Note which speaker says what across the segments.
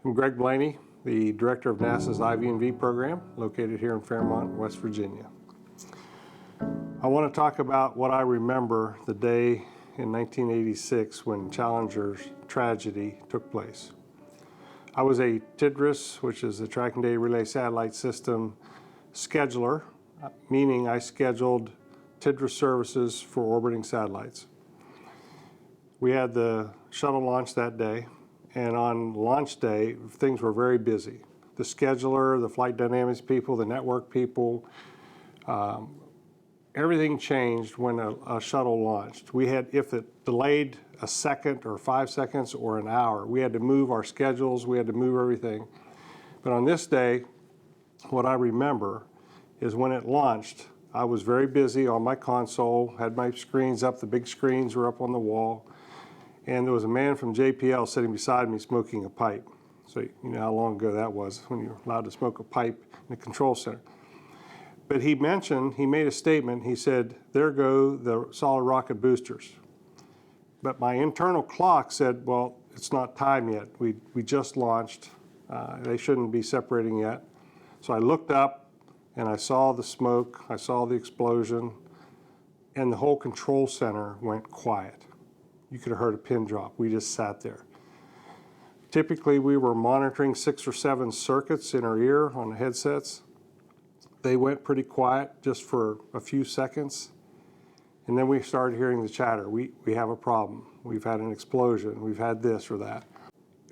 Speaker 1: I'm Greg Blaney, the director of NASA's IV&V program, located here in Fairmont, West Virginia. I want to talk about what I remember the day in 1986 when Challenger's tragedy took place. I was a TDRS, which is the Tracking Data Relay Satellite System, scheduler, meaning I scheduled TDRS services for orbiting satellites. We had the shuttle launch that day, and on launch day, things were very busy. The scheduler, the flight dynamics people, the network people, everything changed when a shuttle launched. We had, if it delayed a second or 5 seconds or an hour, we had to move our schedules, we had to move everything. But on this day, what I remember is when it launched, I was very busy on my console, had my screens up, the big screens were up on the wall, and there was a man from JPL sitting beside me smoking a pipe. So you know how long ago that was when you were allowed to smoke a pipe in the control center. But he made a statement, he said, "There go the solid rocket boosters." But my internal clock said, well, it's not time yet. We just launched. They shouldn't be separating yet. So I looked up and I saw the smoke, I saw the explosion, and the whole control center went quiet. You could have heard a pin drop. We just sat there. Typically, we were monitoring 6 or 7 circuits in our ear on the headsets. They went pretty quiet just for a few seconds. And then we started hearing the chatter. We have a problem. We've had an explosion. We've had this or that.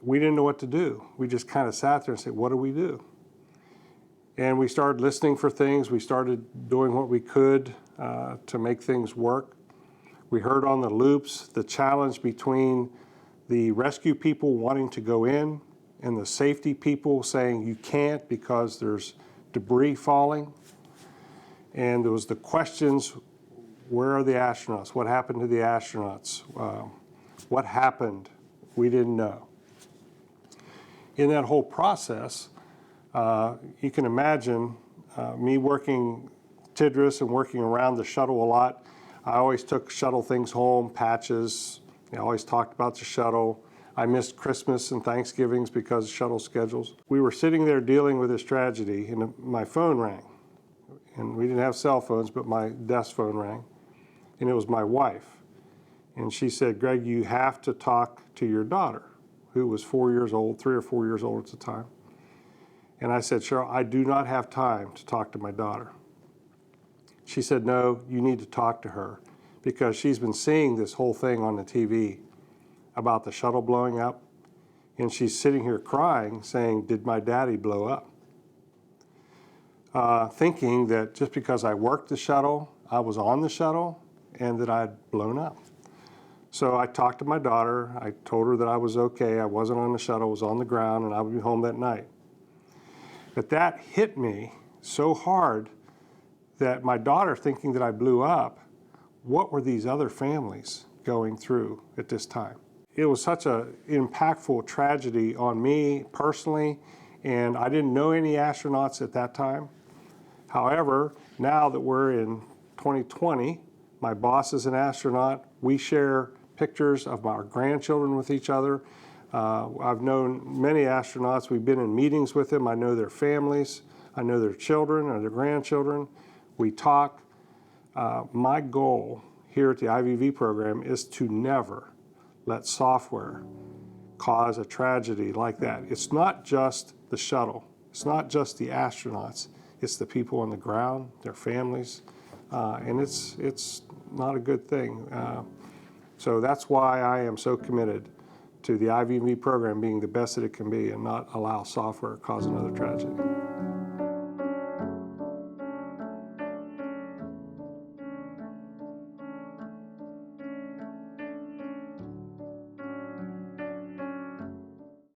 Speaker 1: We didn't know what to do. We just kind of sat there and said, what do we do? And we started listening for things. We started doing what we could to make things work. We heard on the loops the challenge between the rescue people wanting to go in and the safety people saying you can't because there's debris falling. And there was the questions, where are the astronauts? What happened to the astronauts? What happened? We didn't know. In that whole process, you can imagine me working TDRS and working around the shuttle a lot. I always took shuttle things home, patches. I always talked about the shuttle. I missed Christmas and Thanksgivings because of shuttle schedules. We were sitting there dealing with this tragedy, and my phone rang. And we didn't have cell phones, but my desk phone rang. And it was my wife. And she said, Greg, you have to talk to your daughter, who was 4 years old, 3 or 4 years old at the time. And I said, Cheryl, I do not have time to talk to my daughter. She said, no, you need to talk to her because she's been seeing this whole thing on the TV about the shuttle blowing up. And she's sitting here crying saying, did my daddy blow up? Thinking that just because I worked the shuttle, I was on the shuttle and that I'd blown up. So I talked to my daughter. I told her that I was okay. I wasn't on the shuttle, I was on the ground, and I would be home that night. But that hit me so hard that my daughter, thinking that I blew up, what were these other families going through at this time? It was such an impactful tragedy on me personally, and I didn't know any astronauts at that time. However, now that we're in 2020, my boss is an astronaut. We share pictures of our grandchildren with each other. I've known many astronauts. We've been in meetings with them. I know their families. I know their children or their grandchildren. We talk. My goal here at the IVV program is to never let software cause a tragedy like that. It's not just the shuttle. It's not just the astronauts. It's the people on the ground, their families, and it's not a good thing. So that's why I am so committed to the IVV program being the best that it can be and not allow software to cause another tragedy.